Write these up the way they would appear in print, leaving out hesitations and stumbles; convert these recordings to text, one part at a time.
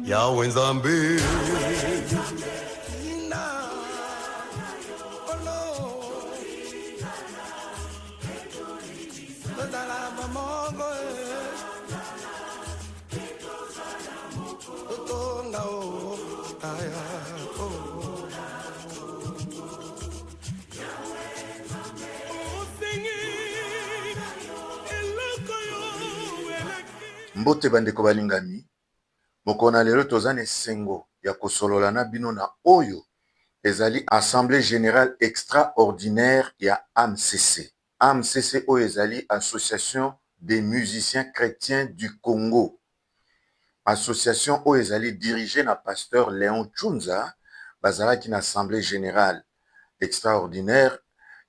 Yahweh Nzambe. Mbote bandeko balingami, mokona lelo tozane esengo ya kosolola na bino na oyo ezali Assemblée Générale Extraordinaire ya AMCC. AMCC oyo ezali Association des Musiciens Chrétiens du Congo. Association oyo ezali dirigée na Pasteur Léon Tshunza, bazalaki na Assemblée Générale Extraordinaire,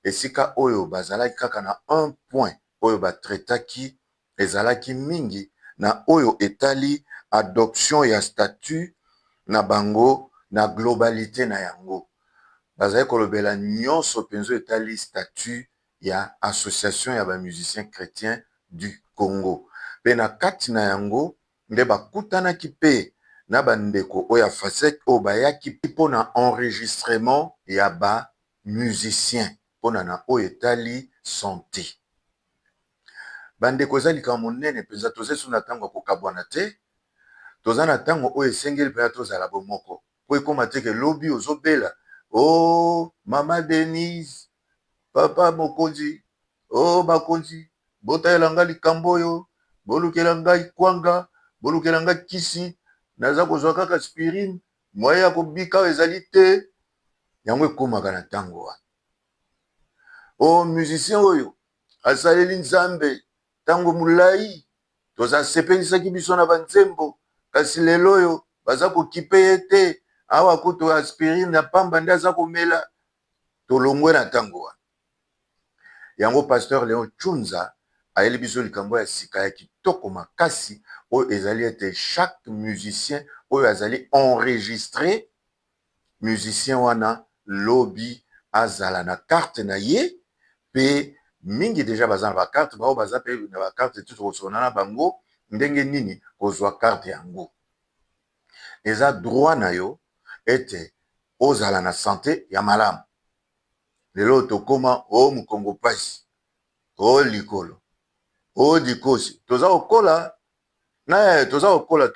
esika oyo bazalaki kaka na un point oyo batretaki ezalaki mingi na oyo etali adoption ya statut na bango na globalité na yango. Bazalaki kolobela nyonso penzo etali statut ya association ya ba musiciens chrétiens du Congo. Pe na kati na yango nde bakutanaki pe na bandeko oyo ya FASEC oyo bayaki mpo na enregistrement ya ba musicien mpona na oyo etali santé. Bandeko eza likambo monene mpenza, toza esu na ntango ya kokabwana te, toza na ntango oyo esengeli mpenza tozala bomoko po ekoma te ke lobi ozobela o mama Denise, papa mokonzi, o bakonzi botayela ngai likambo oyo, bolukela ngai kwanga, bolukela ngai kisi, naza kozwa kaka aspirine, moye ya kobika oyo ezali te. Yango ekomaka na ntango wana. O musicien oyo asaleli Nzambe ntango mulai, toza sepelisaki biso na banzembo, kasi lelo oyo baza kokipe ye te, awa kutu aspirine na pamba nde aza komela, tolongwe na ntango wana. Yango Pasteur Léon Tshunza ayeli biso likambo ya sika ya kitoko makasi oyo ezali ete chaque musicien oyo azali enregistré, musicien wana lobi azala na carte na ye, pe mingi deja baza na ba carte, bao baza pe na ba carte tout kosona na bango ndenge nini kozwa carte yango. Eza droit na yo ete ozala na santé ya malamu. Lelo tokoma o mukongo pasi, o likolo, o dikosi, toza okola na toza okola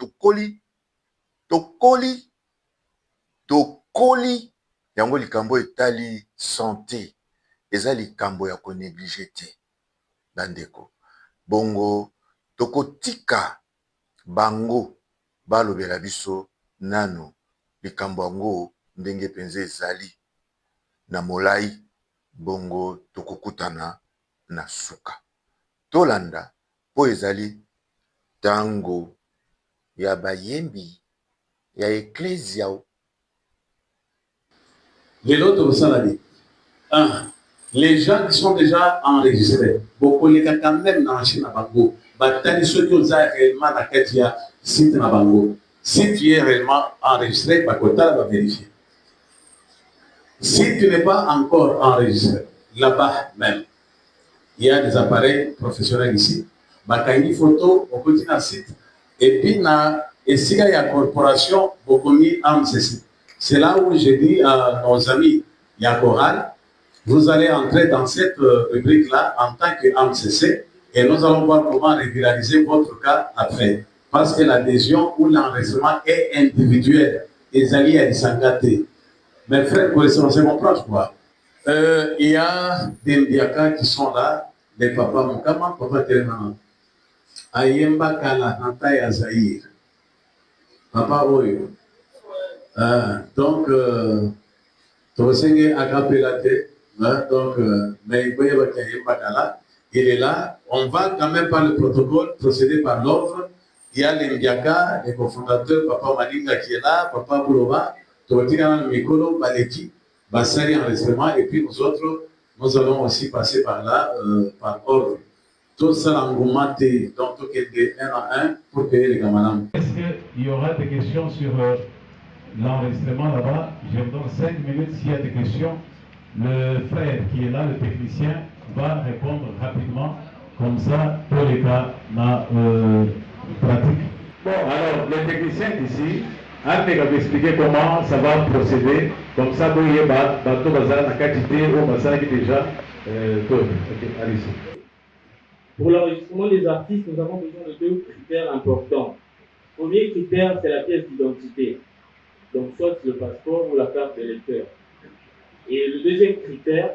tokoli yango likambo etali santé. Eza likambo ya konéglige te bandeko. Bongo tokotika bango balobela biso nano likambo yango ndenge penze ezali na molai, bongo tokokutana na suka. Tolanda po ezali tango ya bayembi ya ecclesia. Lelo tosaladi. Les gens qui sont déjà enregistrés, beaucoup les cas quand même dans la Chine à Bango, bataille ceux qui ont réellement la Katia, site à Bango. Si tu es réellement enregistré, par contre, va vérifier. Si tu n'es pas encore enregistré, là-bas même, il y a des appareils professionnels ici. Bakani photo, on continue à site. Et puis, il y a une corporation, beaucoup mis en ceci. C'est là où j'ai dit à nos amis, il y a Choral. Vous allez entrer dans cette rubrique-là en tant qu'AMCC et nous allons voir comment régulariser votre cas après. Parce que l'adhésion ou l'enregistrement est individuel. Les alliés à s'engager. Mes frères, c'est mon proche, quoi. Il y a des Ndiaka qui sont là, des papas Moukama, papa Téléman. Ayemba Kala, Nanta et Azaïr. Papa Oyo. Donc, Tosenge Akapelate. Donc, mais il est là. On va quand même par le protocole procéder par l'ordre. Il y a les Ndiaka, les cofondateurs, Papa Malinga qui est là, Papa Bouloba, Totina Mikolo, Baleki, Bassari enregistrement, et puis nous autres, nous allons aussi passer par là, par ordre. Tout ça l'engouemmenté, donc tout est de 1 à 1 pour payer les gamanams. Est-ce qu'il y aura des questions sur l'enregistrement là-bas? Je vous donne 5 minutes s'il y a des questions. Le frère qui est là, le technicien, va répondre rapidement, comme ça, pour les cas pratique. Bon, alors, les techniciens ici, Anne va expliquer comment ça va procéder. Comme ça, vous voyez, bateau bazar na quantité au bazar qui déjà tout. Ok, allez-y. Pour l'enregistrement des artistes, nous avons besoin de deux critères importants. Le premier critère, c'est la pièce d'identité. Donc, soit le passeport ou la carte d'électeur. Et le deuxième critère,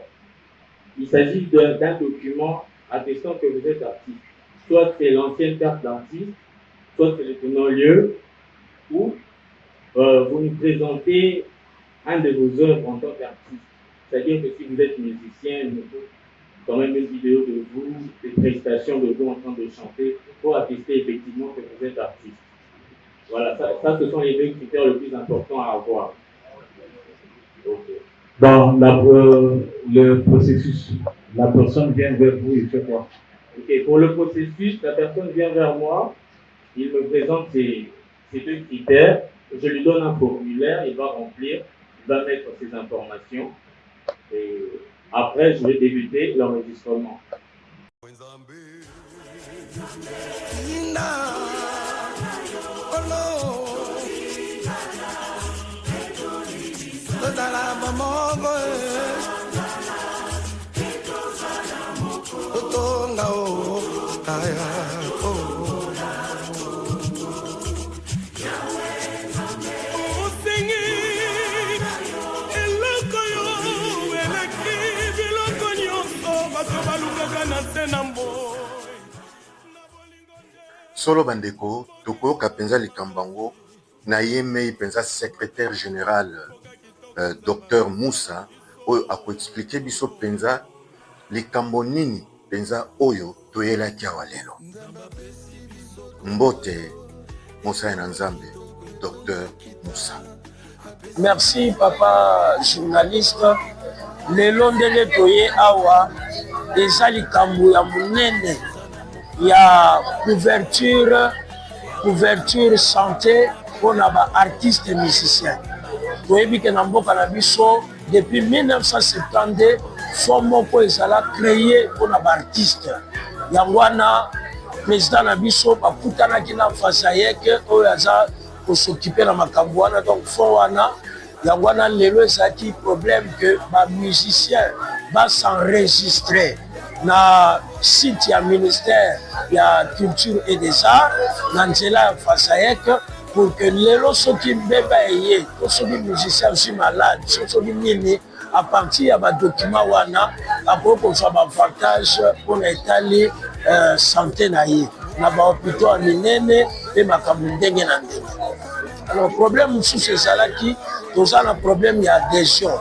il s'agit d'un document attestant que vous êtes artiste. Soit c'est l'ancienne carte d'artiste, soit c'est le tenant-lieu, ou vous nous présentez un de vos œuvres en tant qu'artiste. C'est-à-dire que si vous êtes musicien, il nous faut quand même une vidéo de vous, des prestations de vous en train de chanter, pour attester effectivement que vous êtes artiste. Voilà, ça ce sont les deux critères les plus importants à avoir. Okay. Dans le processus, la personne vient vers vous et fait quoi? Ok, pour le processus, la personne vient vers moi, il me présente ces deux critères, je lui donne un formulaire, il va remplir, il va mettre ses informations, et après je vais débuter l'enregistrement. Solo bandeko tokoyoka penza likambango na ye mei penza secrétaire général Dr Moussa oyo akoexplike biso penza likambo nini penza oyo toyelaki awa lelo. Mbote mosali na nzambe Dr Moussa. Merci papa journaliste. Lelo ndenge toye awa eza likambo ya monene ya couverture santé mpona baartiste musicien. Toyebi ke na mboka na biso depuis 1972 fond moko ezala créé mpona baartiste. Yango wana président na biso bakutanaki na Fasayek oyo aza kosokipe na makambo wana, donc fond wana yango wana lelo ezalaki problème que bamusicien basenregistre na site ya ministère ya culture et des arts na nzela ya Fasayek pour que lelo soki mbeba eye to soki musicien aussi malade soki nini à partir ya badocument wana akoki kozwa baavantage mpona etali santé na ye na bahôpitaux ya minene mpe makambo ndenge na ndenge. Alors problème mosusu ezalaki toza na problème ya adhésion,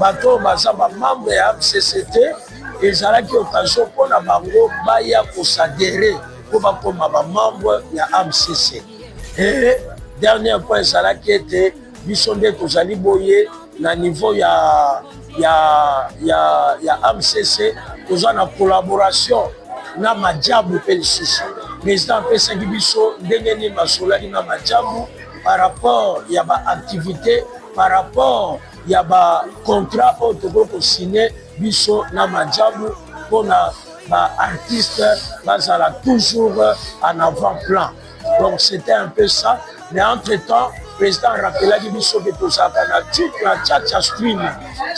bato baza bamembre ya MCCT ezalaki occasion mpona bango baya kosadere mpo bakoma bamembre ya MCC. Et dernier point ezalaki ete biso nde tozali boye na niveau ya MCC toza na collaboration na majabu mpe lisusu. Président apesaki biso ndenge nini basolaki na majabu par rapport ya baactivité, par rapport ya bacontrat oyo tokoki kosigne biso na majabu mpona baartiste bazala toujours en avant-plan. Donc c'était un peu ça, mais entre-temps président rappelaki biso ke tozalaka na Chacha Stream.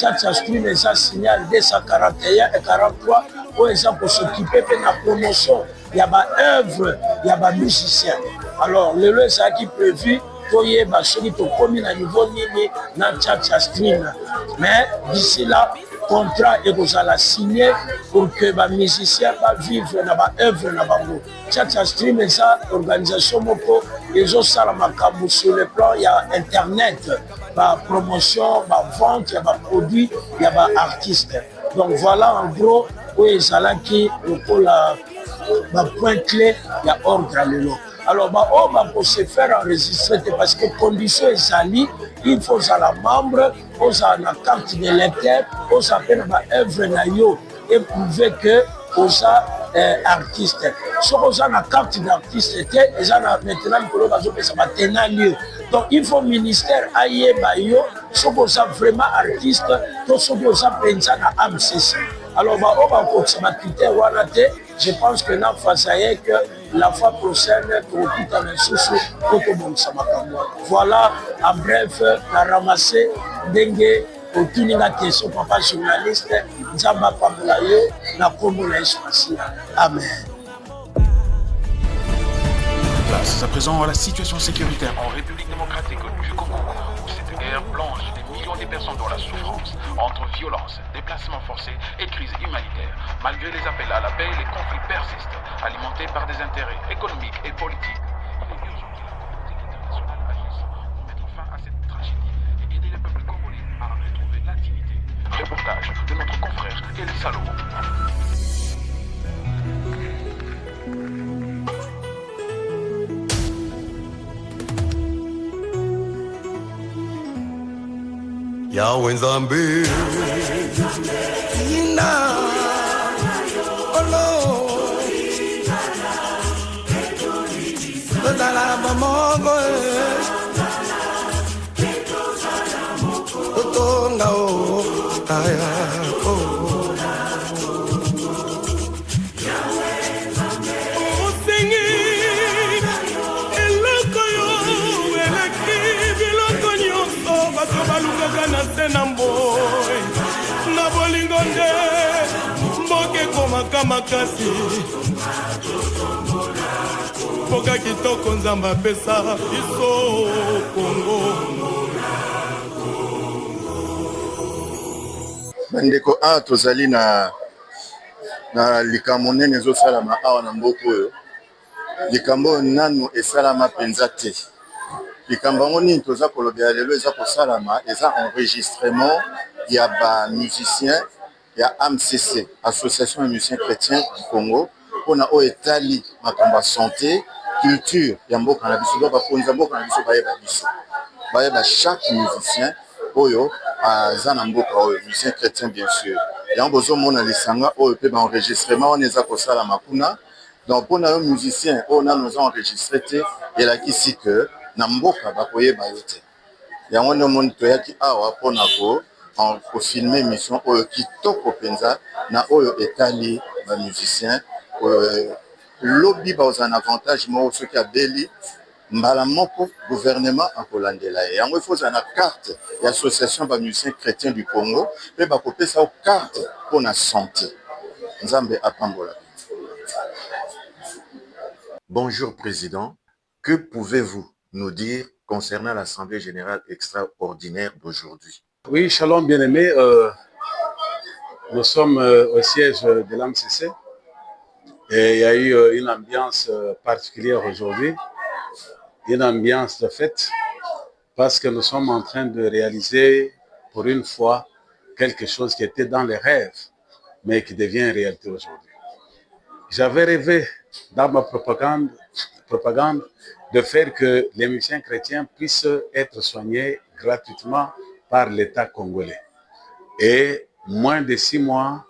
Chacha Stream eza signal 241 et 43 oyo eza kosokipe mpe na promotion ya baœuvre ya bamusicien. Alors lelo ezalaki prévu toyeba soki tokomi na niveau nini na Chacha Stream, mais d'ici là contrat ekozala signé pour que bamusicien bavivre na baœuvre na bango. Chacha Stream eza organisation moko ezosala makambo sur le plan ya internet, bapromotion, bavente ya baproduit ya baartiste. Donc voilà en gros oyo ezalaki lokola bapoint clé ya ordre lelo. Alors on va se faire enregistrer parce que condition ezali il faut la membre aux la carte de lecteur aux appels ma œuvre na yo et prouver que aux artiste so aux la carte d'artiste et maintenant que bazo pesa ba tenant lieu. Donc il faut ministère aye ba yo so aux vraiment artiste to so aux pensa na MCC. Alors, je pense que dans Fasaïek, la fois prochaine, voilà, en bref, la ramasser, dengue, aucune question, papa journaliste, Nzamba Pamulayo, la Comona Espacia. Amen. Place à présent à la situation sécuritaire en République démocratique du Congo, où cette guerre plonge des millions de personnes dans la souffrance, entre violence, déplacements forcés et crise humanitaire. Malgré les appels à la paix, les conflits persistent, alimentés par des intérêts économiques et politiques. Il est urgent que la communauté internationale agisse pour mettre fin à cette tragédie et aider le peuple congolais à retrouver la dignité. Reportage de notre confrère Elie Salomo. Yahweh Nzambe Ina Olo Todala Bamongo Totonga O Aya O Osengi Eloko yo Eleki Biloko nyonso Bato balukaka na se na mboe Na bolingo nde Mboke komaka makasi Mboka kitoko Nzamba pesa Biso Kongo bandeko a tozali na likambo nene ezosalama awa na mboka oyo likambo oyo nanu esalama mpenza te likambo yango nini toza kolobela lelo eza kosalama eza enregistrement ya bamusicien ya AMCC association ya musiciens chrétiens du Congo mpona oyo etali makambo ya santé culture ya mboka na biso do bakonzi ya mboka na biso bayeba chaque musicien oyo aza na mboka oyo musicien chrétien bien sûr yango bozomona lisanga oyo mpe baenregistrement wana eza kosalama kuna donc mpona yo musicien oyo nano eza enregistre te elakisi ke na mboka bakoyeba yo te yango nde omoni toyaki awa mpona kofilme émission oyo kitoko mpenza na oyo etali bamusicien lobi bazala na avantage moko soki abeli mbala moko gouvernement akolandela ye yango ifo ozala na carte ya association bamusiciens chrétiens du Congo mpe bakopesa yo carte mpona santé Nzambe apambola. Bonjour Président, que pouvez-vous nous dire concernant l'Assemblée générale extraordinaire d'aujourd'hui? Oui, shalom bien-aimés, nous sommes au siège de l'AMCC et il y a eu une ambiance particulière aujourd'hui. Une ambiance de fête parce que nous sommes en train de réaliser pour une fois quelque chose qui était dans les rêves mais qui devient réalité aujourd'hui. J'avais rêvé dans ma propagande de faire que les musiciens chrétiens puissent être soignés gratuitement par l'État congolais. Et moins de 6 mois,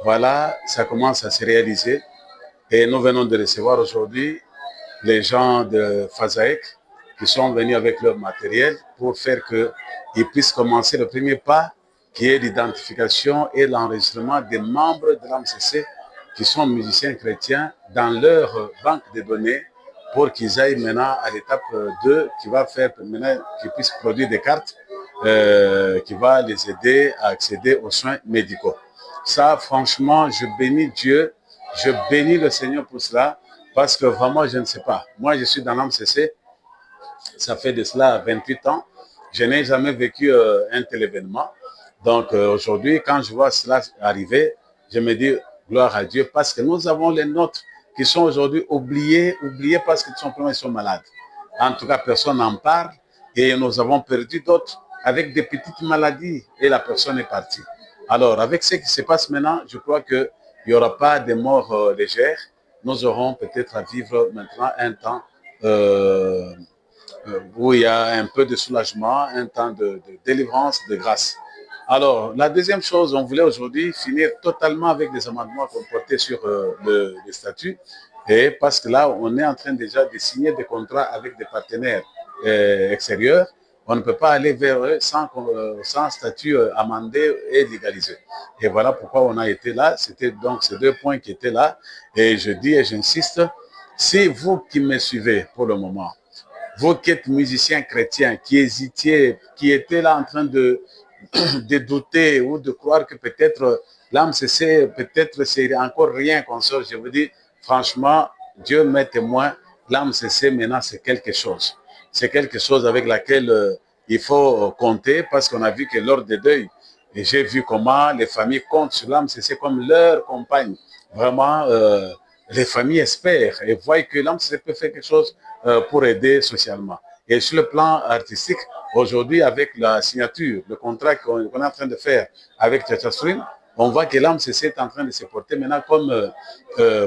voilà, ça commence à se réaliser et nous venons de recevoir aujourd'hui les gens de Fasaïek qui sont venus avec leur matériel pour faire qu'ils puissent commencer le premier pas qui est l'identification et l'enregistrement des membres de l'AMCC qui sont musiciens chrétiens dans leur banque de données pour qu'ils aillent maintenant à l'étape 2 qui va faire maintenant qu'ils puissent produire des cartes qui va les aider à accéder aux soins médicaux. Ça, franchement, je bénis Dieu, je bénis le Seigneur pour cela. Parce que vraiment, je ne sais pas. Moi, je suis dans l'AMCC, ça fait de cela 28 ans. Je n'ai jamais vécu un tel événement. Donc aujourd'hui, quand je vois cela arriver, je me dis gloire à Dieu parce que nous avons les nôtres qui sont aujourd'hui oubliés parce que tout simplement ils sont malades. En tout cas, personne n'en parle et nous avons perdu d'autres avec des petites maladies et la personne est partie. Alors, avec ce qui se passe maintenant, je crois qu'il n'y aura pas de morts légères. Nous aurons peut-être à vivre maintenant un temps où il y a un peu de soulagement, un temps de délivrance, de grâce. Alors, la deuxième chose, on voulait aujourd'hui finir totalement avec des amendements qu'on portait sur le statut, et parce que là, on est en train déjà de signer des contrats avec des partenaires extérieurs, on ne peut pas aller vers eux sans statut amendé et légalisé. Et voilà pourquoi on a été là. C'était donc ces 2 points qui étaient là. Et je dis et j'insiste, si vous qui me suivez pour le moment, vous qui êtes musiciens chrétiens, qui hésitiez, qui étaient là en train de douter ou de croire que peut-être l'âme cessée, peut-être c'est encore rien qu'on sort, je vous dis, franchement, Dieu m'est témoin, l'âme cessée maintenant c'est quelque chose. C'est quelque chose avec laquelle il faut compter parce qu'on a vu que lors des deuils, et j'ai vu comment les familles comptent sur l'âme cessée comme leur compagne. Vraiment, les familles espèrent et voient que l'âme cessée peut faire quelque chose pour aider socialement. Et sur le plan artistique, aujourd'hui, avec la signature, le contrat qu'on est en train de faire avec Tchatcha Stream, on voit que l'âme cessée est en train de se porter maintenant comme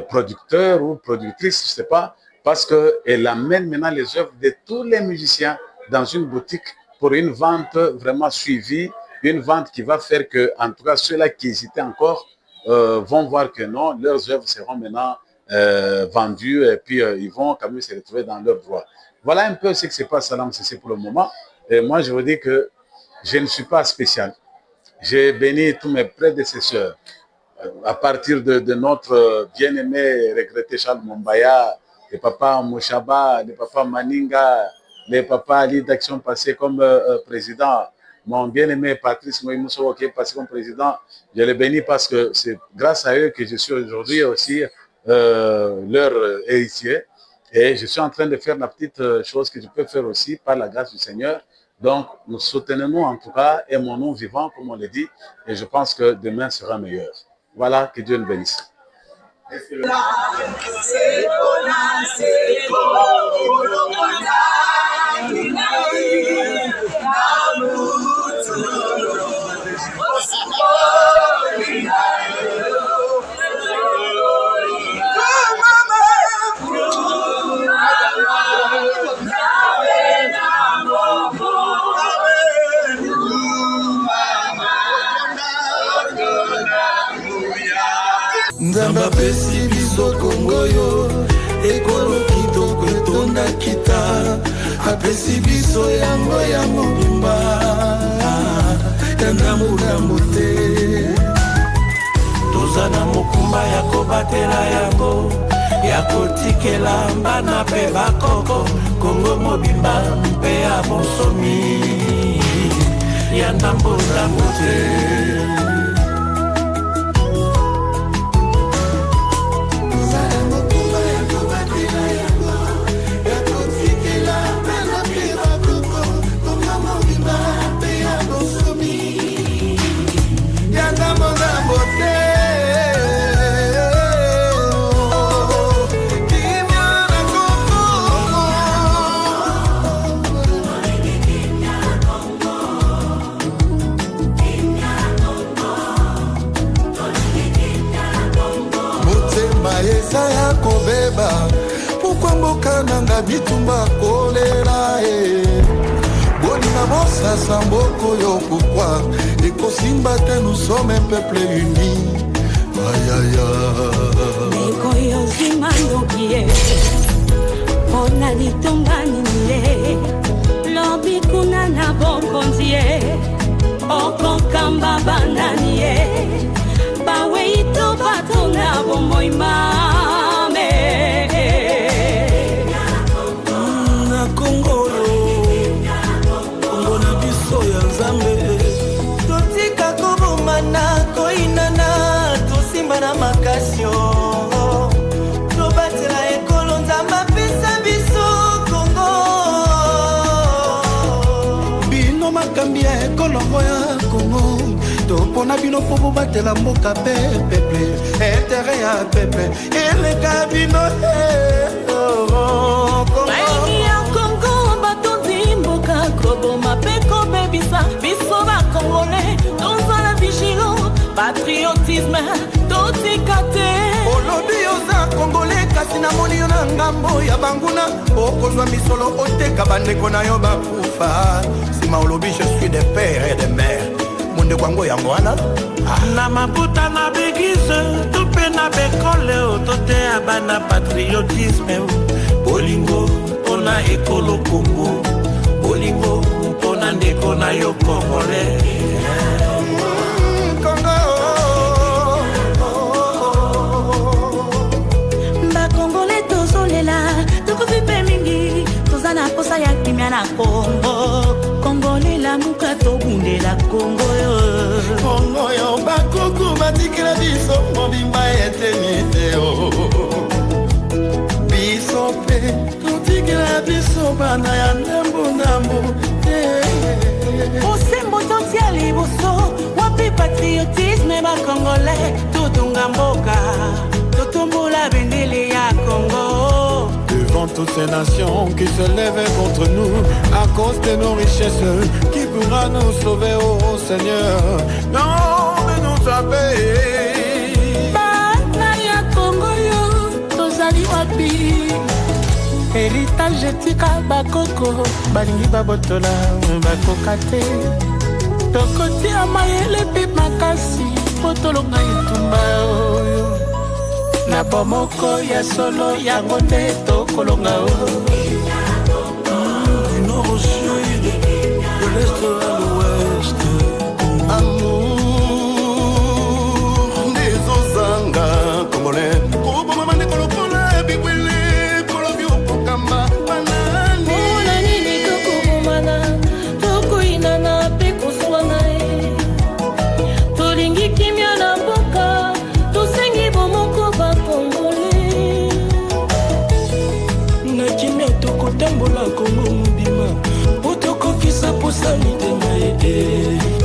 producteur ou productrice, je ne sais pas, parce qu'elle amène maintenant les œuvres de tous les musiciens dans une boutique pour une vente vraiment suivie, une vente qui va faire que, en tout cas, ceux-là qui hésitaient encore vont voir que non, leurs œuvres seront maintenant vendues et puis ils vont quand même se retrouver dans leurs droits. Voilà un peu ce qui se passe à l'âme cessée pour le moment. Et moi, je vous dis que je ne suis pas spécial. J'ai béni tous mes prédécesseurs. À partir de notre bien-aimé, regretté Charles Mombaya, les papas Mouchaba, les papas Maninga, les papas Ali d'Action passé comme président, mon bien-aimé Patrice Moïmousso qui est passé comme président, je les bénis parce que c'est grâce à eux que je suis aujourd'hui aussi leur héritier. Et je suis en train de faire la petite chose que je peux faire aussi par la grâce du Seigneur. Donc, nous soutenons en tout cas, aimons-nous vivants, comme on le dit, et je pense que demain sera meilleur. Voilà, que Dieu nous bénisse. Nzamba pesi biso kongoyo ekolo kitoko etonda kita apesi biso yango ya mobimba ya ndambu te toza na mokumba ya kobatela yango ya kotikela mbana mpe bakoko kongo mobimba mpe ya bonsomi ya ndambu te. Pourquoi mboka nanga bitumba kolera Bonina bossa samboko yo pourquoi Ekosimba te nous sommes un peuple uni Aïe aïe aïe Meko yo zimandokie Ona litumba nile Lobi kuna na bokonzie Oko kamba bananie Bawe ito bato na bomoima makasio tobatela ekolo nzamba pesa biso Kongo bino makambi ya ekolo ya Kongo topona bino po bobatela mboka pe peple etere ya peple eleka bino Kongo ya Kongo batondi mboka koboma pe kobebisa biso bakongole tozala vigilance patriotisme totikate olobi oza kongole kasi na moni yo na ngambo ya banguna okozwa misolo oteka bandeko na yo bakufa sima olobi je suis des pères et des mères monde kwango yango wana na maputa na bégise tupe na bekole otote abana patriotisme bolingo pona ekolo Kongo bolingo pona ndeko na yo Congolais. Congolais tozolela tokofi pe mingi toza na posa ya kimia na Congo. Congolais lamuka tobundela Congo yo Congo yo bakuku batikela biso mobimba eteni o biso pe totikela biso bana ya ndambo osembo totia liboso wapi patriotisme ba Congolais totunga mboka totombola bendele ya Congo. Devant toutes ces nations qui se lèvent contre nous à cause de nos richesses, qui pourra nous sauver, oh Seigneur? Non, mais nous savez. Bana ya Congo yo, tozali wapi? Héritage tika bakoko, balingi babotola, bakoka te. Tokotia mayele pe makasi, potolonga itumba oyo. Na bomoko ya solo ya ngonde tokolonga o du nord au sud, de l'est à l'ouest. Amour des ozanga congolais. Kobo mama ne kolokola bikwele kolobi okokamba banani. Mona nini tokobomana tokoinana pe koswana e tolingi kimia na mboka tosengi bomoko ba Congolais. Na kimia tokotambola Kongo mobima po tokokisa posa mitema ye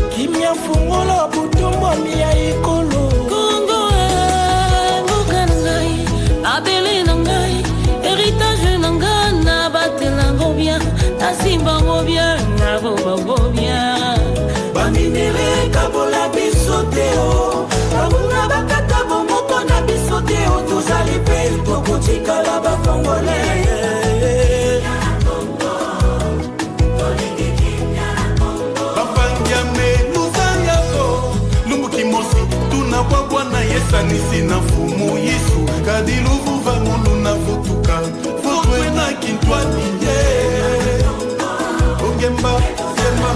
kimia fungola butombwami ya ekolo Congo mboka na ngai abele na ngai héritage na ngai na batelango bien nasimbango bien nabobango bien baminere kabola biso te o bamuna bakata bomoko na biso te o tozali pe tokotikala bakongolais. Babangiame luzangako lumbuki mosi tunabwabwa na yesanisi na fumu yisu kadiluvu vangulu na vutuka fotwe na kintwani ye ongemba semba.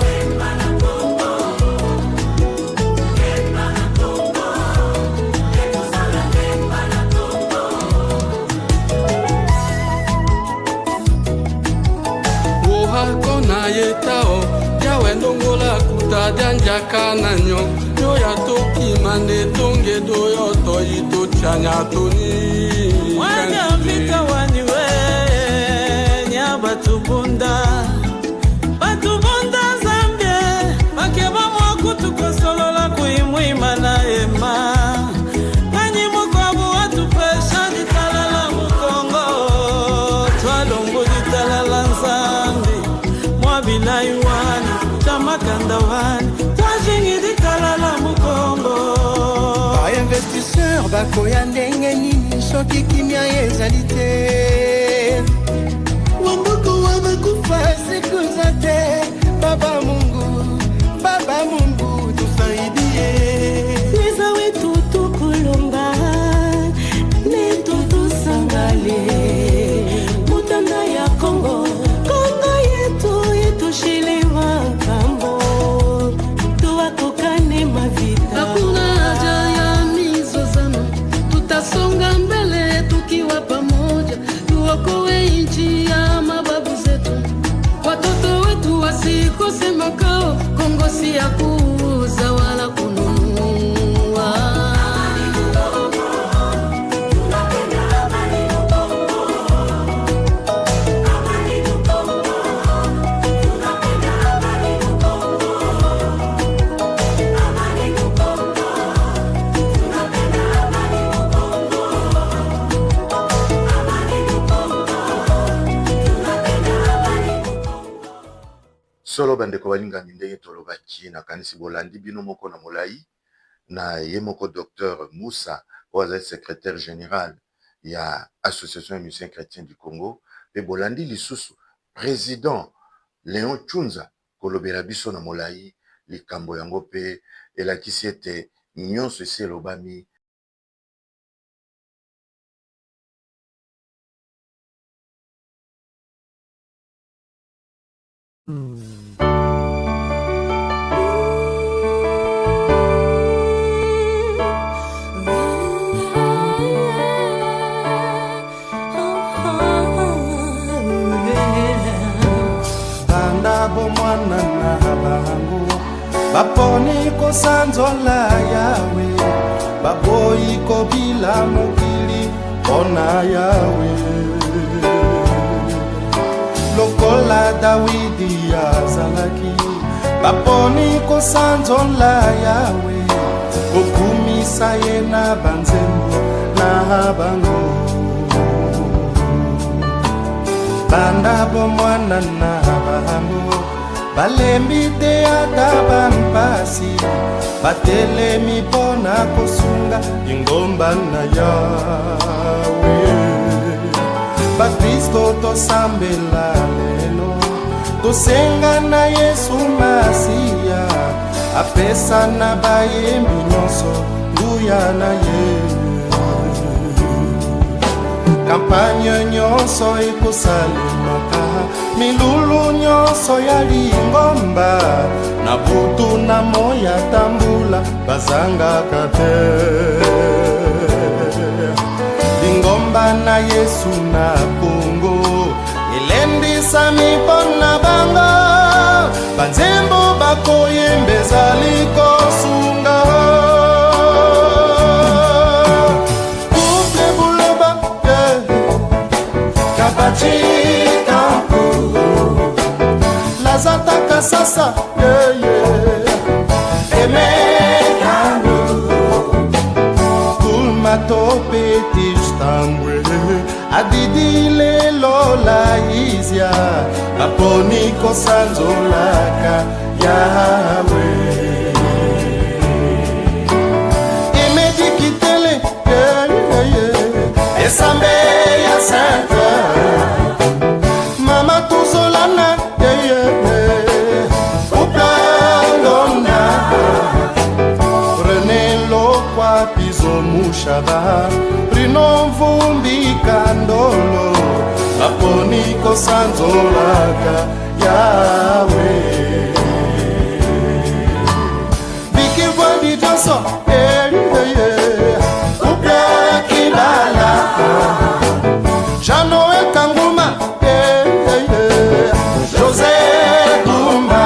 kona yetao yawe ndongola kuta janjaka na nyo yo ya toki mande tonge do yo to ito chanya toni wanya vita wani we nya batubunda zambie makeba mwaku tukosolola kuimwima na ema kanyi mokwabu watu pesha ditalala mukongo twalongo ditalala nzambi mwabila iwani chamakanda wani twashingi ditalala mukongo bainvestisseur bakoya ndenge nini soki kimia ezali te wamboko wanakufa sikuza te baba mungu tusaidie Neza wetu tukulunga netu tusangale mutanda ya Kongo yetu shiliwa kambo tuwakokane mavita hakuna haja ya mizozano tutasonga mbele tukiwa pamoja tuokoe nchi ya mababu zetu watoto wetu wasikose makao Kongo si ya kuuza wala kununua. solo bandeko balingani ndenge tolobaki na kanisi bolandi bino moko na molai na ye moko docteur Moussa oyo azali secrétaire général ya association ya musiciens chrétiens du Congo pe bolandi lisusu président Léon Tshunza kolobela biso na molai likambo yango pe elakisi ete nyonso esi elobami bomwana na bango baponi kosanzola yawe baboyi kobila mokili mpona yawe lokola Dawidi azalaki baponi kosanzola yawe kokumisa ye na banzembo na bango banda bomwana na bango balembi te ata bampasi batelemi mpona kosunga ingomba na yawe bakristo tosambela lelo tosenga na Yesu Masiya apesa na bayembi nyonso nguya na ye kampanye nyonso ekosalemaka milulu nyonso ya lingomba na butu na moya tambula bazangaka te lingomba na Yesu na Kongo elendisami mpona bango banzembo bakoyembeza likosunga couple buloba kabachikampu lazataka sasa emekanu kulmatopetistambwe adidile lola izya aponi kosanzolaka yawe imedikitele esambe ya santa mama tuzolana uplangona renelo kwa pizo mushaba rino mvumbi kandolo aponi kosanzolaka yawe bikivwandi joso uplakilala jano ekanguma José Dumba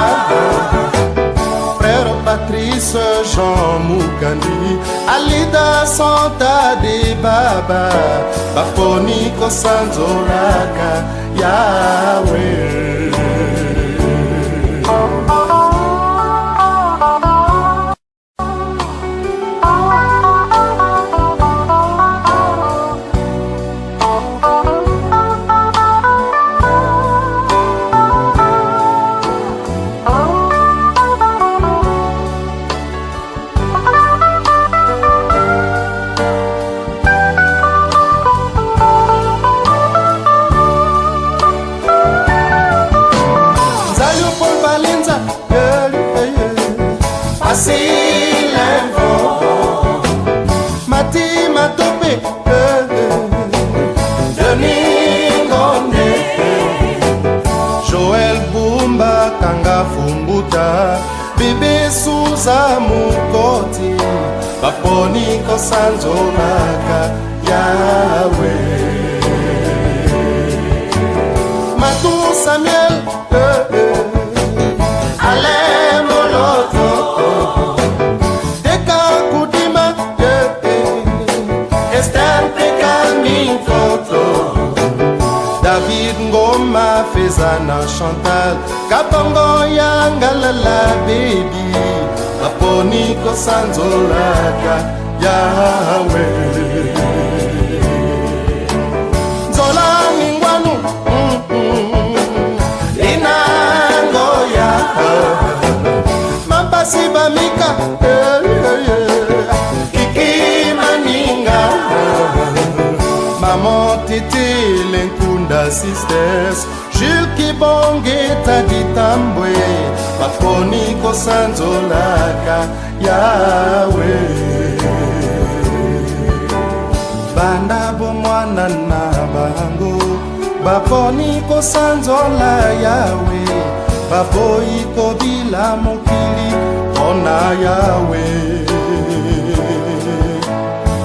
frère Patrice Jean Mukandi Alida Santa de Baba baponi kosanzolaka yawe Bibi Suza Mukoti baponi kosanzolaka yawe Matu Samuel Alain Moloto Deka Kudima Esther Pekalmi Foto David Ngoma Fezana Chantal Kapongo Yangalala baby Aponi kosanzolaka yawe Zola Mingwanu Inangoya Mapasi Bamika Kiki Maninga Maman Titi Lenkunda Sisters Jules Kibonge Taditambwe Baponi kosanzolaka yawe banda bomwana na bango baponi kosanzola yawe baboyi kobila mokili ona yawe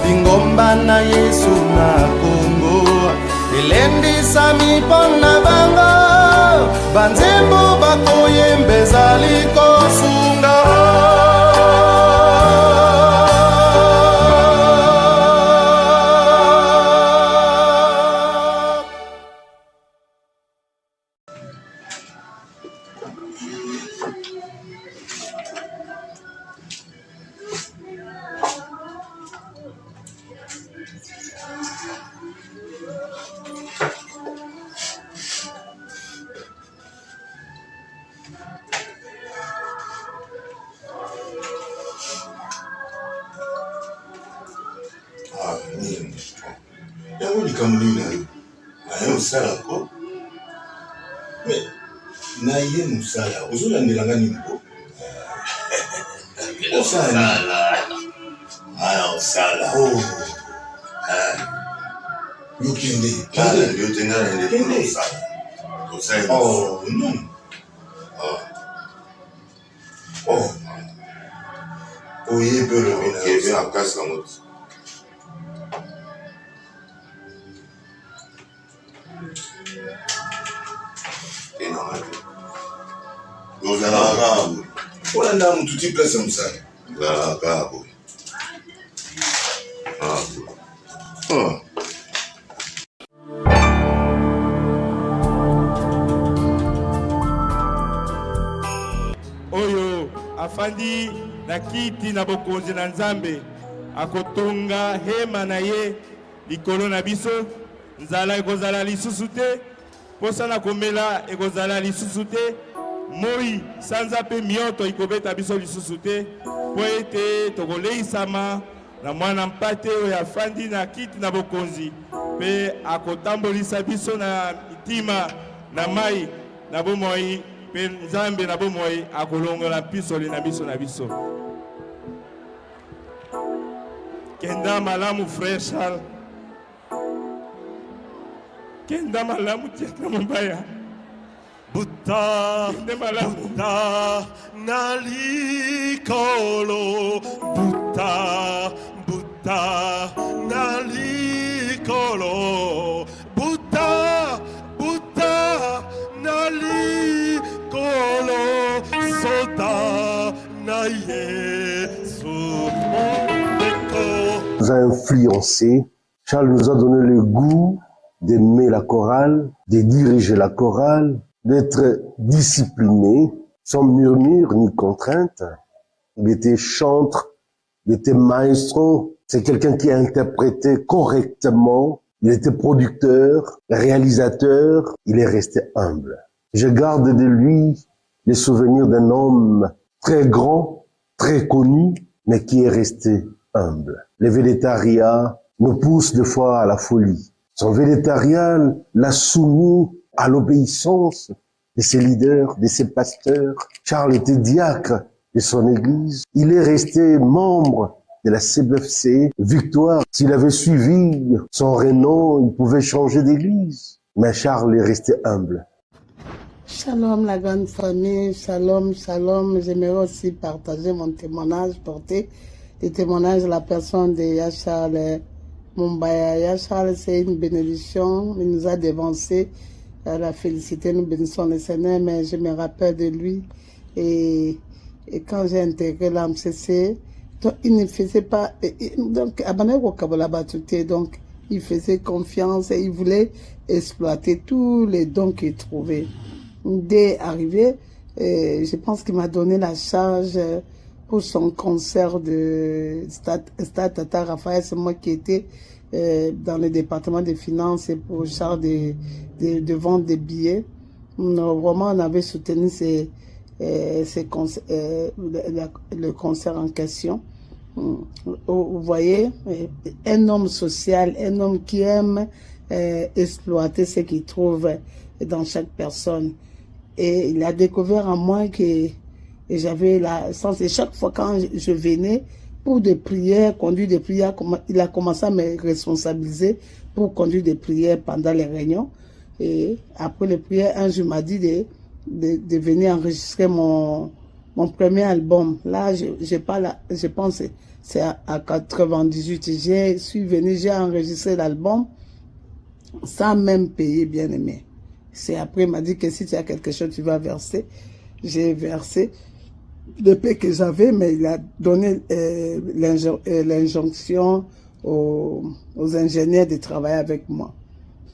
lingomba na Yesu na Kongo elendisa mipona bango banzembo bakoye ezali kosunga yango likambo nini nayo naye osala ko me naye mosala ozolandelanga nini ko osala osala yokende non oyebelo akasi yango ozalaka boye olanda motu ti place ya mosala ozalaka boye oyo afandi na kiti na bokonzi na Nzambe akotonga hema na ye likolo na biso nzala ekozala lisusu te posa na komela ekozala lisusu te moi sanza pe mioto ikobeta biso lisusu te po ete tokoleisama na mwana mpate oyo afandi na kiti na bokonzi pe akotambolisa biso na mitima na mai na bomoi pe Nzambe na bomoi akolongola pisoli na biso na biso. Kenda malamu frère Charles. Kenda malamu tiaka mubaya. Buta, buta, nalikolo. Buta, buta, nalikolo. Buta, buta, nalikolo. Soda, na Yesu. Nous a influencé. Charles nous a donné le goût d'aimer la chorale, de diriger la chorale, d'être discipliné, sans murmure ni contrainte. Il était chantre, il était maestro. C'est quelqu'un qui a interprété correctement. Il était producteur, réalisateur. Il est resté humble. Je garde de lui les souvenirs d'un homme très grand, très connu, mais qui est resté humble. Le végétariat nous pousse des fois à la folie. Son végétariat l'a soumis à l'obéissance de ses leaders, de ses pasteurs. Charles était diacre de son église. Il est resté membre de la CBFC. Victoire, s'il avait suivi son renom, il pouvait changer d'église. Mais Charles est resté humble. Shalom la grande famille, shalom, shalom. J'aimerais aussi partager mon témoignage, porter le témoignage de la personne de Yachal Mumbaya. Yachal, c'est une bénédiction, il nous a dévancé. La félicité, nous bénissons le Seigneur, mais je me rappelle de lui. Et quand j'ai intégré l'AMCC, il ne faisait pas. Donc, donc, il faisait confiance et il voulait exploiter tous les dons qu'il trouvait. Dès arrivé, je pense qu'il m'a donné la charge pour son concert de Stade Tata Raphaël. C'est moi qui étais dans le département des finances et pour charge de vente des billets. Vraiment, on avait soutenu le concert en question. Vous voyez, un homme social, un homme qui aime exploiter ce qu'il trouve dans chaque personne. Et il a découvert en moi que j'avais la sens. Et chaque fois quand je venais pour des prières, conduire des prières, il a commencé à me responsabiliser pour conduire des prières pendant les réunions. Et après les prières, un jour il m'a dit de venir enregistrer mon premier album. Là, je pense c'est à 98. Je suis venu, j'ai enregistré l'album sans même payer, bien aimé. C'est après, il m'a dit que si tu as quelque chose, tu vas verser. j'ai versé le peu que j'avais, mais il a donné l'injonction aux ingénieurs de travailler avec moi.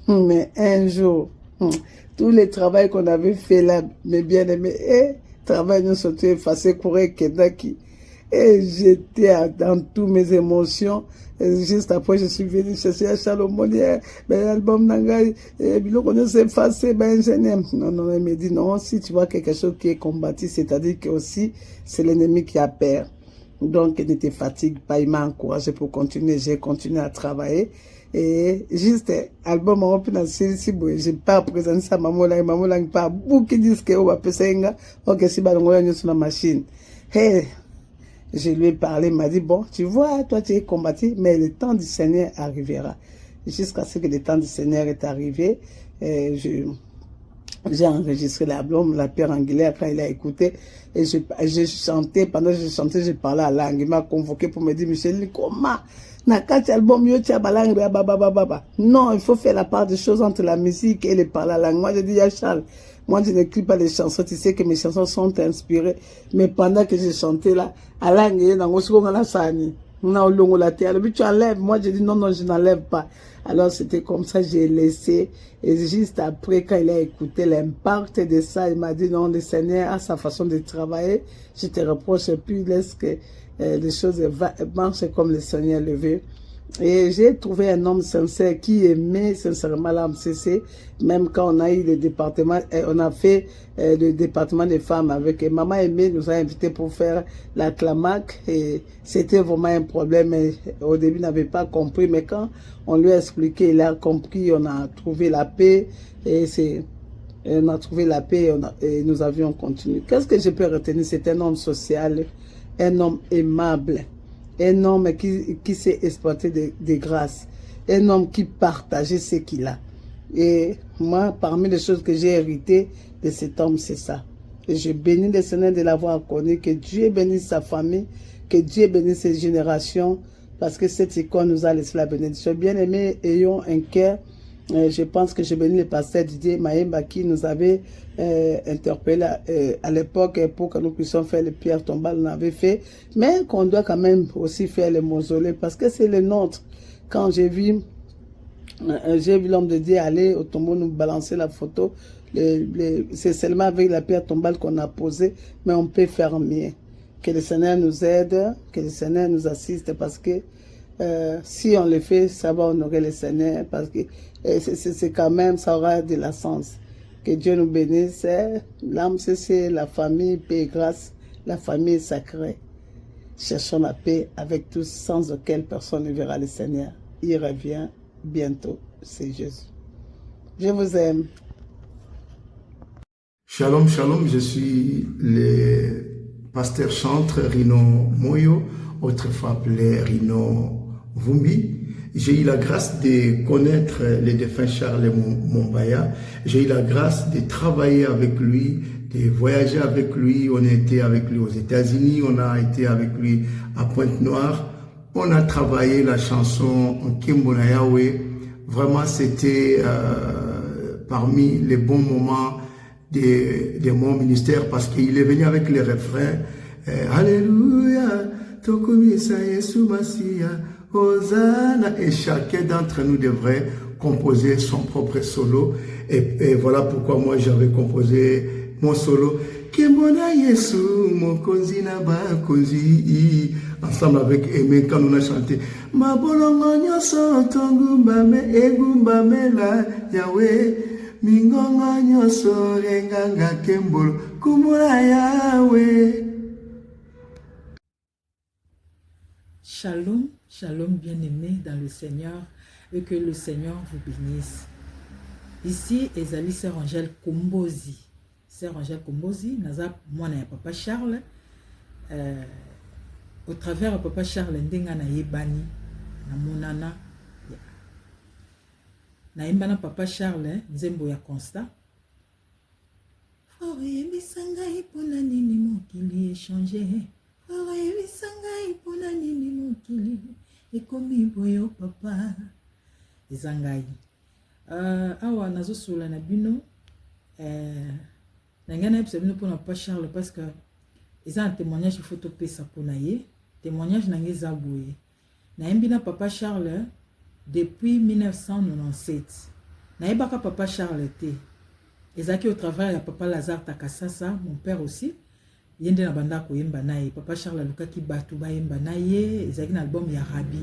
Mais un jour, tous les travaux qu'on avait fait là, mes bien-aimés, travail nous sont effacés, courir, Kedaki. Et j'étais dans toutes mes émotions. Et juste après, je suis venu chercher à Salomon, l'album Nangai, et puis on s'est effacé, ingénieur. Non, il me dit non, si tu vois quelque chose qui est combattu, c'est-à-dire que aussi, c'est l'ennemi qui a peur. Donc, il ne te fatigue pas, il m'a encouragé pour continuer. J'ai continué à travailler. Et juste, album en open en série, j'ai pas présenté ça, maman lang, pas beaucoup qui disent que on va passer ok, si balongola sur la machine. Hey, je lui ai parlé, il m'a dit, bon, tu vois, toi tu es combattu, mais le temps du Seigneur arrivera. Jusqu'à ce que le temps du Seigneur est arrivé, j'ai enregistré l'album, la Pierre Angulaire, quand il a écouté, et j'ai chanté, pendant que je chantais, j'ai parlé à langue. Il m'a convoqué pour me dire, Michel, comment? Album, non, il faut faire la part des choses entre la musique et le parler à langue. Moi, je dis, Yachal, moi, je n'écris pas les chansons. Tu sais que mes chansons sont inspirées. Mais pendant que j'ai chanté là, à langue, tu enlèves. Moi, je dis, non, je n'enlève pas. Alors, c'était comme ça, j'ai laissé. Et juste après, quand il a écouté l'impact de ça, il m'a dit, non, le Seigneur a sa façon de travailler. Je te reproche plus, laisse que les choses marchent comme le Seigneur le veut. Et j'ai trouvé un homme sincère qui aimait sincèrement l'AMCC, même quand on a eu le département, on a fait le département des femmes avec Maman Aimée nous a invités pour faire la Clamac, et c'était vraiment un problème. Et au début, il n'avait pas compris, mais quand on lui a expliqué, il a compris, on a trouvé la paix, et on a trouvé la paix, et nous avions continué. Qu'est-ce que je peux retenir? C'est un homme social, un homme aimable, un homme qui s'est exploité de grâce, un homme qui partageait ce qu'il a. Et moi, parmi les choses que j'ai héritées de cet homme, c'est ça. Et je bénis le Seigneur de l'avoir connu, que Dieu bénisse sa famille, que Dieu bénisse ses générations, parce que cette icône nous a laissé la bénédiction. Bien aimé, ayons un cœur. Je pense que je bénis le pasteur Didier Maïmba qui nous avait interpellé à l'époque pour que nous puissions faire les pierres tombales, on avait fait, mais qu'on doit quand même aussi faire les mausolées parce que c'est le nôtre. Quand j'ai vu l'homme de Dieu aller au tombeau nous balancer la photo, c'est seulement avec la pierre tombale qu'on a posé, mais on peut faire mieux. Que le Seigneur nous aide, que le Seigneur nous assiste parce que si on le fait, ça va honorer le Seigneur parce que c'est quand même, ça aura de la sens. Que Dieu nous bénisse. L'âme, c'est la famille, paix et grâce. La famille sacrée. Cherchons la paix avec tous, sans auquel personne ne verra le Seigneur. Il revient bientôt. C'est Jésus. Je vous aime. Shalom, shalom. Je suis le pasteur chantre Rino Moyo, autrefois appelé Rino Vumbi. J'ai eu la grâce de connaître le défunt Charles Mombaya. J'ai eu la grâce de travailler avec lui, de voyager avec lui. On a été avec lui aux États-Unis, on a été avec lui à Pointe-Noire. On a travaillé la chanson Nkembola Yahweh. Vraiment, c'était parmi les bons moments de mon ministère parce qu'il est venu avec les refrains Alléluia, Tokumisa Yesu Masia. Hosanna, et chacun d'entre nous devrait composer son propre solo. Et voilà pourquoi moi j'avais composé mon solo. Kembona Yesu, Mokonzi na Bakonzi. Ensemble avec Aimé, quand on a chanté Mabolongo nyoso tongumbame egumbame la Yahweh. Mingongo nyoso renganga kembolo kumula Yahweh. Shalom, shalom bien-aimés dans le Seigneur et que le Seigneur vous bénisse. Ici, Ezali Sœur Angèle Kombozi. Sœur Angèle Kombozi, naza mwana ya Papa Charles. Au travers de Papa Charles, ndenga na yebani, na monana. Na yembana Papa Charles, nzembo ya Constant. Fore bisanga ipona nini mokili échanger. Sangai pona nini mokili ekomi boyo papa ezangai awa nazosula na bino Nangana ebsebino pour na Papa Charles parce que ils ont un témoignage il faut topé ça pour naie témoignage nangé zaboué. Na embina Papa Charles depuis 1997. Na ebaka Papa Charles était ezaki au travail à Papa Lazare Takasasa, mon père aussi. Yende na banda ko yemba nae Papa Charles aluka ki batu ba yemba nae ezaki na album ya Rabi.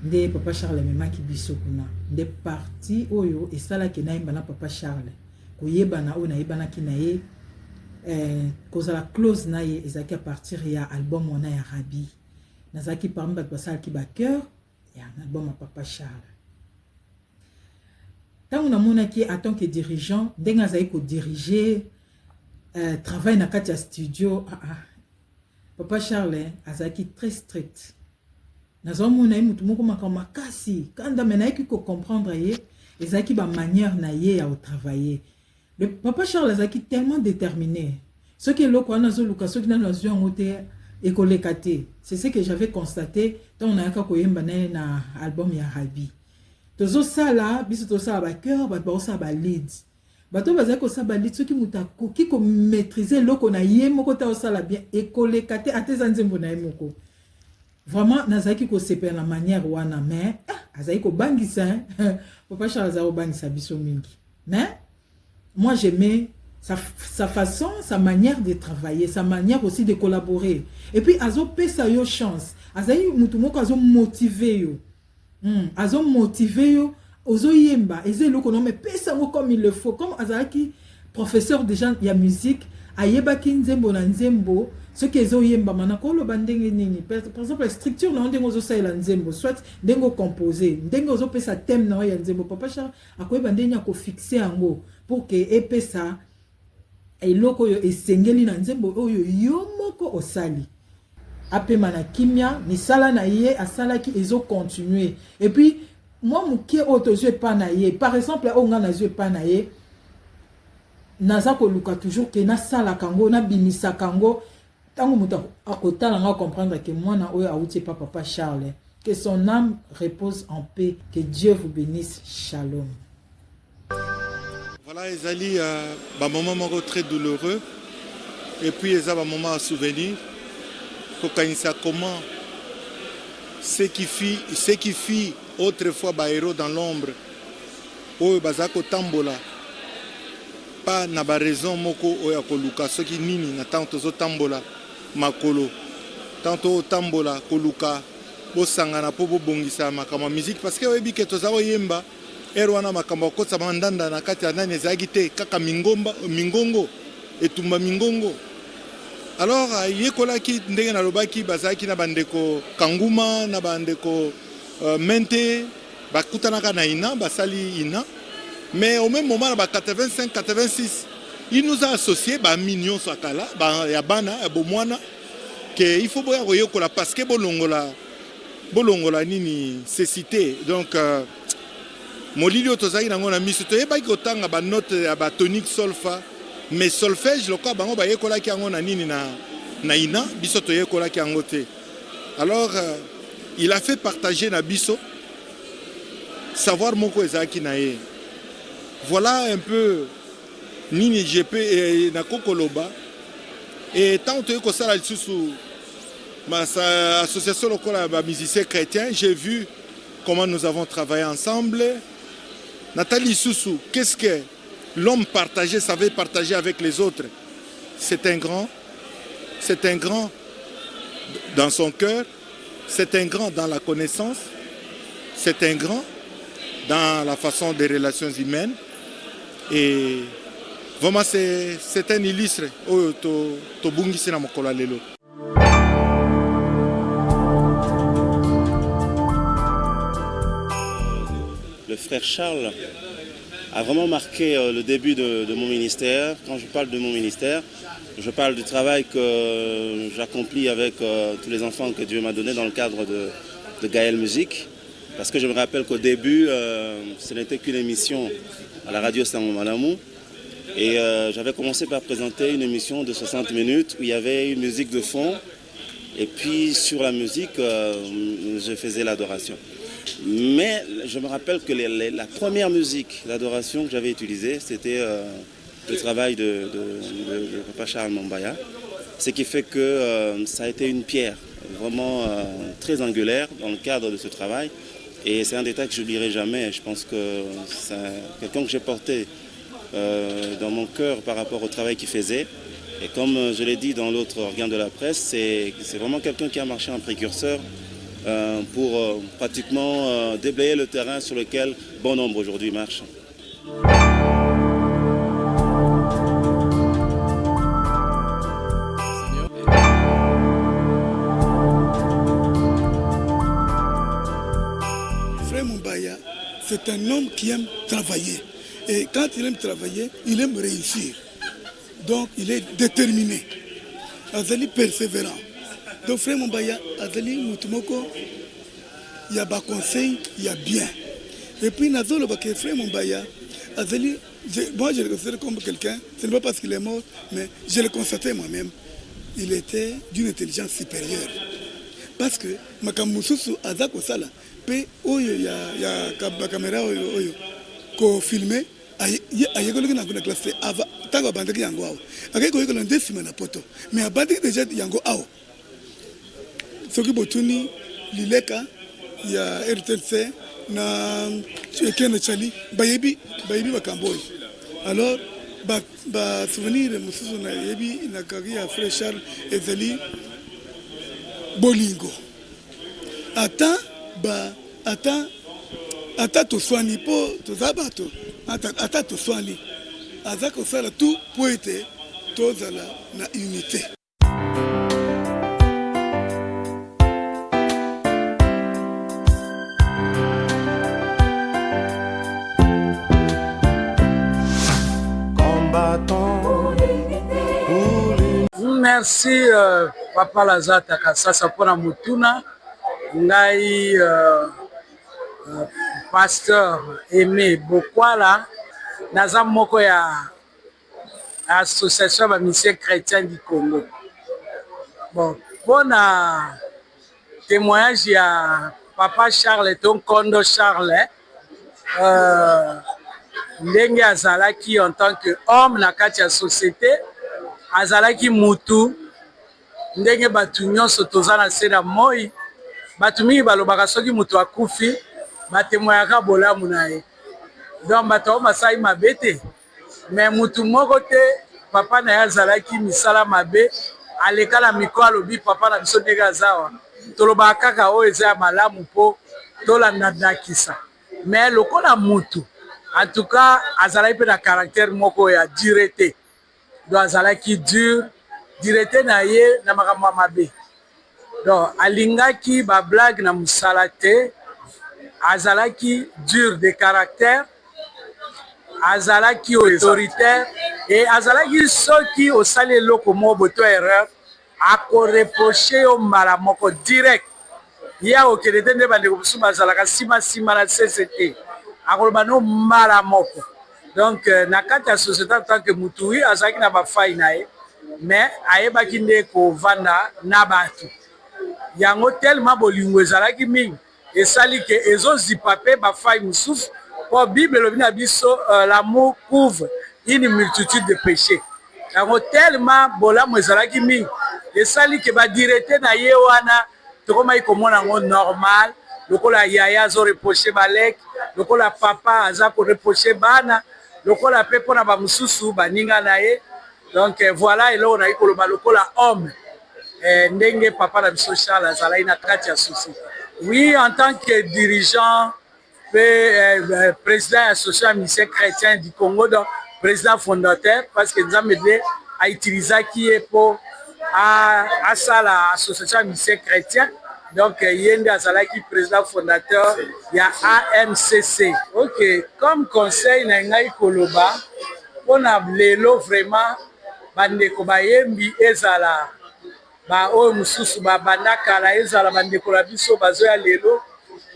Nde Papa Charles memaki biso kuna. Nde parti oyo esala ke na yemba na Papa Charles. Ko yeba na o na yeba na ki na ye kozala close na ye ezaki à partir ya album wana ya Rabi. Nazaki parmi bat basal ki ba cœur ya album à Papa Charles. Tant on a monaki en tant que dirigeant, ndenge azali ko diriger travail na kati ya studio Papa Charles azaki très strict. Nazo mona mutu moko makasi kanda mena ki ko comprendre ye ezaki ba manière na ye ya travailler. Le Papa Charles azaki tellement déterminé. Ce que loko anazo luka so kina nazo ngote ekolekate. C'est ce que j'avais constaté quand on a ka koyemba na album ya Rabi. Tozo sala biso to sala ba cœur ba sa ba lead. Bato bazako sa ba lead soki mutako ki ko maîtriser loko na ye moko ta sala bien ekolekate ateza nzembo na ye moko. Vraiment nazaki ko seper la manière wana mais azaki ko bangisa Papa Charles azako bangisa biso mingi. Mais moi j'aimais sa façon, sa manière de travailler, sa manière aussi de collaborer. Et puis azo pesa yo chance. Azaki mutu moko azo motiver yo. Azo motiver yo ozo yemba eze loko no mais pesa mo comme il le faut comme azaki professeur déjà ya musique ayeba ki nzembo na nzembo ce que ezo yemba manako lo bandenge nini par exemple la structure na ndengo zo sa la nzembo soit ndengo composer ndengo ozo pesa thème na ya nzembo Papa Charles akoyeba ndenya ko fixer yango pour que epesa eloko yo esengeli na nzembo oyo yo moko osali. Apema na kimia ni sala na ye asala ki ezo continuer et puis moi mukie auto je pas na ye par exemple onga na je pas na ye naza ko luka toujours que na sala kango na bimisa kango tango muta akotala nga comprendre que moi na oyo auti pas Papa Charles que son âme repose en paix, que Dieu vous bénisse. Shalom. Voilà, ezali ba moment moko très douloureux et puis eza ba moment à souvenir. Kokanisa comment ceux qui fit autrefois ba héros dans l'ombre oyo bazako tambola pas na ba raison moko oyo koluka soki nini na tanto zo tambola makolo tanto tambola koluka bosangana po bobongisa makama musique parce que oyebi ke tozao yemba erwana makamba kotsa mandanda na kati ya nani ezaki te kaka mingongo etumba mingongo. Alors yekolaki ndenge na lobaki bazaki na bandeko Kanguma na bandeko Mente bakutanaka na ina basali ina mais au même moment ba 85 86 il nous a associé ba mignon sakala ba ya bana ya bomwana que il faut boya koyokola parce que bolongola nini cécité donc molili otozaki nango na miso toyebaki kotanga ba note ya ba tonique solfa mais solfège le quoi bango ba yekola ki yango na nini na ina biso to yekola ki yango te. Alors il a fait partager na biso savoir moko ezaki na ye. Voilà un peu nini GP et na kokoloba et tant que ko sala lisusu ma association lokola ba musiciens chrétiens, j'ai vu comment nous avons travaillé ensemble. Nathalie Soussou, qu'est-ce que l'homme partagé savait partager avec les autres? C'est un grand dans son cœur, c'est un grand dans la connaissance, c'est un grand dans la façon des relations humaines. Et vraiment, c'est un illustre. Le frère Charles a vraiment marqué le début de mon ministère. Quand je parle de mon ministère, je parle du travail que j'accomplis avec tous les enfants que Dieu m'a donnés dans le cadre de Gaël Musique. Parce que je me rappelle qu'au début, ce n'était qu'une émission à la radio Saint-Malamou. Et j'avais commencé par présenter une émission de 60 minutes où il y avait une musique de fond. Et puis sur la musique, je faisais l'adoration. Mais je me rappelle que la première musique d'adoration que j'avais utilisée, c'était le travail de Papa Charles Mombaya, ce qui fait que ça a été une pierre vraiment très angulaire dans le cadre de ce travail. Et c'est un détail que je n'oublierai jamais. Je pense que c'est quelqu'un que j'ai porté dans mon cœur par rapport au travail qu'il faisait. Et comme je l'ai dit dans l'autre organe de la presse, c'est vraiment quelqu'un qui a marché en précurseur pour pratiquement déblayer le terrain sur lequel bon nombre aujourd'hui marchent. C'est un homme qui aime travailler. Et quand il aime travailler, il aime réussir. Donc il est déterminé. Azali persévérant. Donc frère Mombaya, Azali Moutumoko, il y a des conseils, il y a bien. Et puis Nazolo Baké, frère Mombaya, Azali, moi je le considère comme quelqu'un, ce n'est pas parce qu'il est mort, mais je le constatais moi-même, il était d'une intelligence supérieure. Parce que Makamususu Azako Sala, pe oyo ya caméra oyo ko filmer ayekolo na kuna classe ava tango bandaki yango awo akeko yekolo ndesima na poto mais abandaki déjà yango awo soki botuni lileka ya RTNC na Ekene Chali bayebi makambo oyo alors ba souvenir mususu na yebi na kaki ya frère Charles ezali bolingo ata toswani po toza bato ata toswani aza kosala tout po ete tozala na unité. Merci Papa Lazata Kasasa pona mutuna ngai pasteur Aimé Bokwala naza moko ya association ba mission chrétien du Congo. Bon, pona témoignage ya Papa Charles ton Kondo Charles ndenge azalaki en tant que homme na kati ya société azalaki mutu ndenge batu nyonso toza na se na moi batu mingi balobaka soki mutu akufi batemoyaka bolamu na ye donc bato oyo basali mabe te mais mutu moko te papa na ye azalaki misala mabe aleka na mikro alobi papa na biso ndenge azawa tolobaka kaka oyo eza ya malamu mpo tolandandakisa mais lokola mutu en tout cas azalaki mpe na caractère moko ya dure te donc azalaki dur direte na ye na makambo mabe donc alingaki ba blague na musala te azalaki dur de caractère azalaki autoritaire et azalaki soki osali eloko moko boto erreur akoreproche yo mbala moko direct ye akokende te nde bandeko mosusu bazalaka nsima na CCT akoloba no mbala moko donc na kati ya société en tant que mutu wi azalaki na bafai na ye mais ayebaki nde kovanda na bato yango tellement bolingo ezalaki mingi esali ke ezozipa pe bafai mosusu po bible elobi na biso l'amour couvre une multitude de péchés yango tellement bolamu ezalaki mingi esali ke badirete na ye wana tokomaki komona yango normal lokola yaya azoreproche baleki lokola papa aza koreproche bana lokola pe mpona bamosusu baninga na ye donc voilà eloko nayi koloba lokola homme ndenge papa na biso Charles azalaki na kati ya société. Oui, en tant que dirigeant président de l'association mission chrétien du Congo, donc président fondateur, parce que nous avons à utiliser qui est pour à ça l'association mission chrétien. Donc, il y a un président fondateur, il y a AMCC. Ok, comme conseil, il y a Koloba, on a l'élo vraiment, bandeko bayembi ezala ba oyo mususu ba bandaka la ezala bandeko la biso bazoya lelo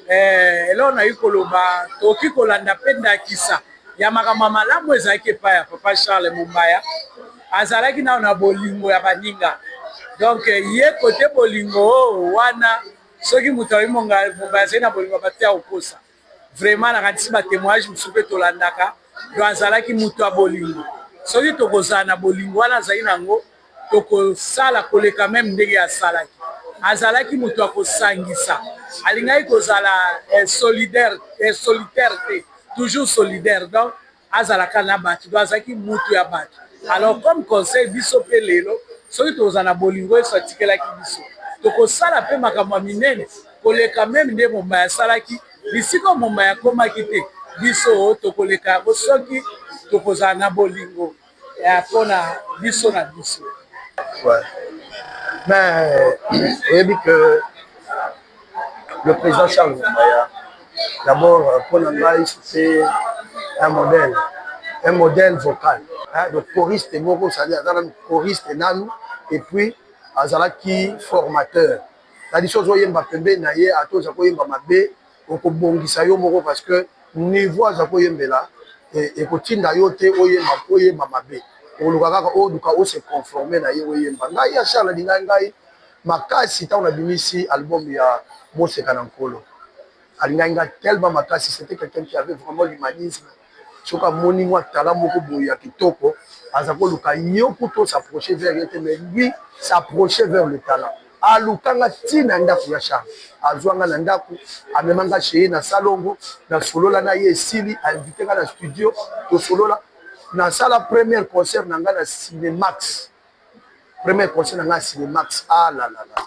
elo na ikoloba toki kolanda penda kisa ya makambo malamu ezalaki pa ya Papa Charles Mombaya azalaki na bolingo ya baninga donc ye kote bolingo wana soki mutu ayimonga Mombaya na bolingo batia oposa vraiment na katisi ba témoignage musupe tolandaka do azalaki mutu ya bolingo soki tokozala na bolingo wana azali nango tokosala koleka meme ndenge asalaki azalaki moto akosangisa alingaki kozala solitaire te toujours solidaire donc azalaka na bato donc azalaki mutu ya bato alors comme conseil biso mpe lelo soki tokozala na bolingo yesu atikelaki biso tokosala mpe makambo ya minene koleka meme nde momba asalaki bisika momba yakomaki te biso tokoleka yango soki tokozala na bolingo mpona biso na biso. Ouais. Mais vous dit que le président Charles Mombaya, d'abord, pour l'Angaï, c'est un modèle vocal. Hein, de choriste et moko, c'est-à-dire choriste et nanou, et puis azalaki formateur. La chose où yemba pembe na ye ato zako yemba mabe, oko bongisa yo moko parce que niveau zako yembela et kotinda yo te oyemba mabe. Olukaka oduka o se conformer na ye oyemba. Ngai ya Charles Dingai makasi ta on a bimisi album ya Moseka na Nkolo. Alinga tellement makasi, c'était quelqu'un qui avait vraiment l'humanisme. Soka moni moi talent moko boya kitoko, azako luka yo kuto s'approcher vers lui, mais lui s'approcher vers le talent. Alukanga tina ndaku ya Charles. Azwanga na ndaku, amemanga chez na salongo, na solola na ye sili, invité na studio, to solola. Na la première concert nanga na Cinemax. Premier concert nanga na Cinemax. Ah là là là.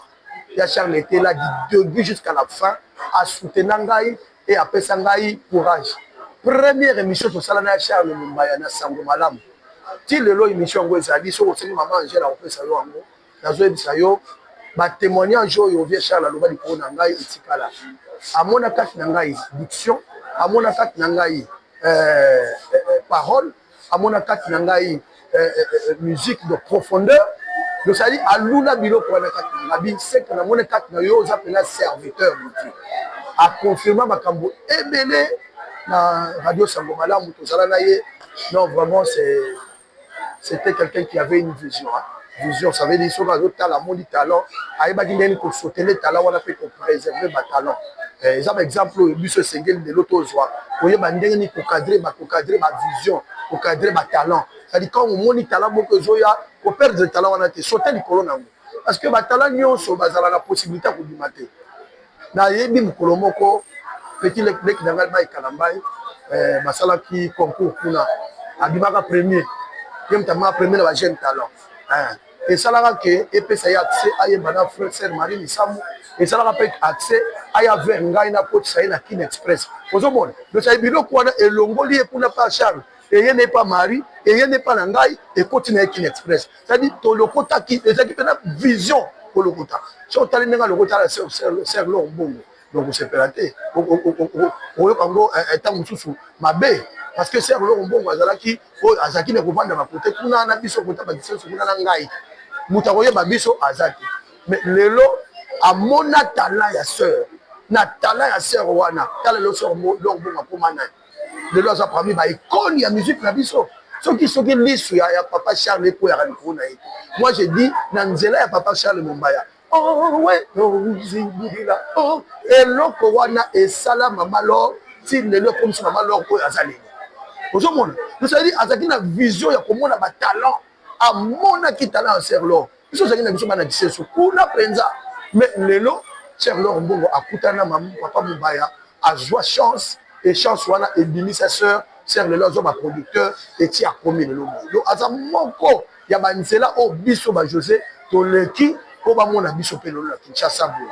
Ya Charles était là du début jusqu'à la fin à soutenir ngai et à peser ngai courage. Première émission sur ça na Charles Mombaya na Sango Malamu. Ti lelo émission ngo ezali so ko seni maman Angela ko pesa yo ngo. Na zo ebisa yo ba témoignage yo vie Charles aloba di ko na ngai etikala. Amona kati na ngai diction, amona kati na ngai parole. À mon attaque nangai musique de profondeur donc ça dit à lula bilo pour la attaque nangabi c'est que na mon attaque na yo appelé serviteur à confirmer makambo ebele na radio Sango Malamu to sala na ye non vraiment c'était quelqu'un qui avait une vision hein. Vision ça veut dire sur la talent mon talent aiba dingeni ko sauter les talents on a fait pour préserver ma talent exemple biso sengel de l'autre joie oye bandengeni ko cadrer ma vision pour cadrer ma talent. C'est-à-dire quand on monite talent, beaucoup de gens pour perdre le talent, on a été sauté du colon. Parce que ma talent, nous avons la possibilité de du mater. Na yebi mukolomoko petit le qui n'avait pas kalambai, masala qui concours kuna abimaka premier, qui est tellement premier dans la jeune talent. Et ça là que et ça y a accès à yembana frère sœur Marie Misamu et ça là peut accès à ya venga ina coach ça na Kin Express. Ozo bon. Donc ça bilo kwa et longoli et pour pas Charles. Et il n'est pas Marie, et il n'est pas Nangai, et continue avec Kin Express. C'est-à-dire que le Kota qui est une vision pour le Kota. Si on t'a dit que le Kota, c'est l'homme bon. Donc c'est pélaté. On est un sous ma baie. Parce que c'est l'homme bon, Azalaki, Azaki ne comprend pas ma côté. On a un abisso Kota, mais c'est un Nangai. Moutaroye Babiso Azaki. Mais le lot, à mon talent, ya sœur. Na talent, ya sœur, Wana. Talent, le sœur, l'homme bon, à Pomana. De l'autre a parmi bah icône ya musique na biso ceux qui lisent ya papa Charles pour ya micro na moi j'ai dit nanzela ya papa Charles Mombaya oh ouais oh zibila oh et loko wana et sala mama lo ti le lo comme ça mama lo ko azali ozomona nous ça dit azaki na vision ya komona ba talent a mona ki talent ser lo biso azaki na biso bana diseso kuna penza mais lelo ser lo mbongo akutana mama papa Mombaya a joie chance et chance wana et bimi sa sœur sœur le lozo ba producteur et ti a commis le lomo lo azamoko ya banzela o biso ba José to leki ko ba mona biso pe lo la Kinshasa bo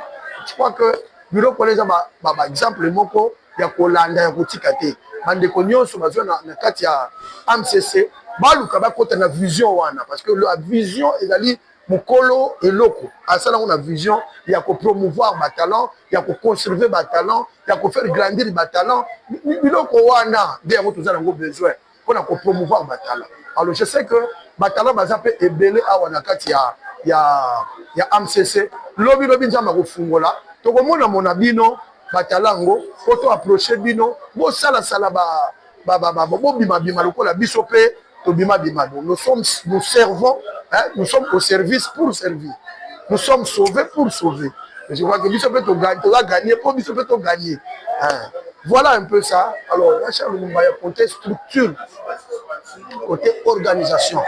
je crois que biro ko leza ba exemple moko ya kolanda ya kotikate bande ko nyonso bazo na kati ya MCC baluka ba kota na vision wana parce que la vision ezali mukolo eloko asala on a vision il y a ko promouvoir ba talent il y a ko conserver ba talent il y a ko faire grandir ba talent biloko wana de yango tozala ngo besoin pour na ko promouvoir ba talent alors je sais que ba talent bazape ebele awa na kati ya MCC lobi nzamba ko fungola to ko mona mona bino ba talango photo approcher bino bo sala bo bima lokola biso pe to bima nous servons hein, nous sommes au service pour servir. Nous sommes sauvés pour sauver. Et je crois que Bishop peut gagner, pour Bishop peut gagner. Hein. Voilà un peu ça. Alors, Charles Mombaya, côté structure, côté organisation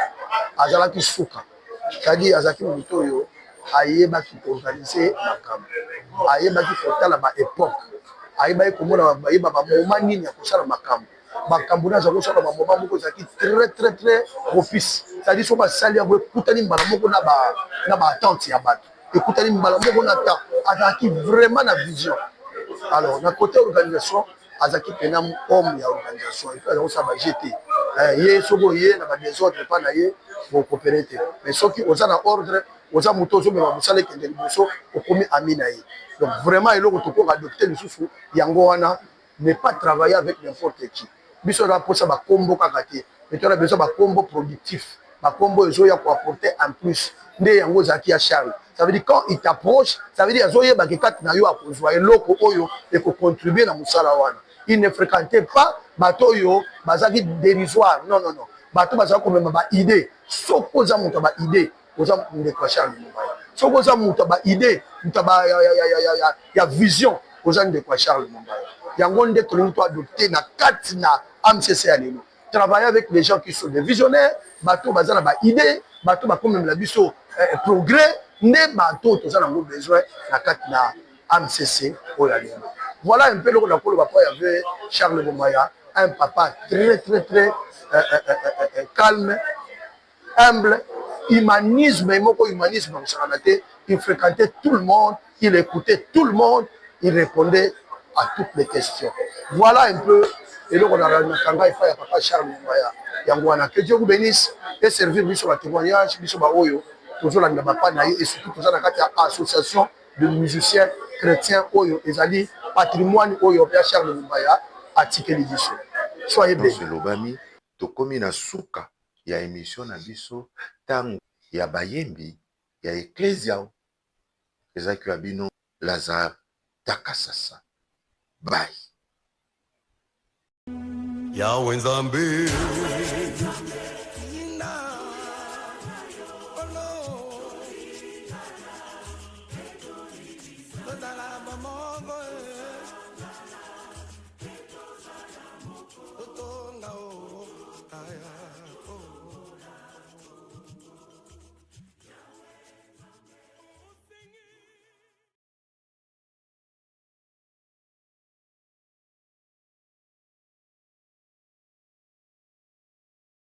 azalaki suka c'est-à-dire azalaki moto oyo ayebaki koorganize makambo ayebaki kotala baépoque ayebaki komona bayeba bamoma nini ya kosala makambo makambo na azalaki kosala bamoma moko ezalaki très propice c'est-à-dire so basali yango ekutani mbala moko na baattente ya bato ekutani mbala moko na temps azalaki vraiment na vision. Alors na côté organisation azalaki pena homme ya organisation et puis azalaki kosala bagete ye soko ye na badésordre pa na ye bocoopéré te mais soki oza na ordre oza moto ozomema mosala ekende liboso okomi ami na ye. Donc vraiment eloko tokoka adopte lisusu yango wana ne pas travailler avec n'importe qui biso na posa bakombo kaka te mais tu as besoin bakombo productif bakombo ezoya koapporter en plus nde yango ozalaki ya Charles. Ça veut dire quand il t'approche ça veut dire azoyebaki kati na yo akozwa eloko oyo ekocontribuer na mosala wana. Il ne fréquentait pas bato oyo bazalaki dérisoire non bato bazalaki komema baidée soko oza moto baidée oza ndeko ya Charles Mombaya soko oza moto baidée moto ya vision oza ndeko ya Charles Mombaya. Yango nde tolingi to adopter na kati na AMCC ya lelo travailler avec les gens qui sont des visionnaires bato baza na baidée bato bakomemela biso progrès nde bato toza nango besoin na kati na AMCC oyo ya lelo. Voilà un peu le papa il y avait Charles Mombaya, un papa très calme, humble, humanisme, il fréquentait tout le monde, il écoutait tout le monde, il répondait à toutes les questions. Voilà un peu, et donc on a papa Charles Mombaya. Que Dieu vous bénisse et servir sur le témoignage, toujours la et surtout toujours dans l'association de musiciens chrétiens Oyo Ezali. Patrimoine oyo ya Charles Mombaya atikeli biso. Soyez bénis. Lobami tokomi na suka ya émission na biso tango ya bayembi ya ecclesia ezaki ya bino Lazare Takasasa. Bye. Ya wenzambe Mama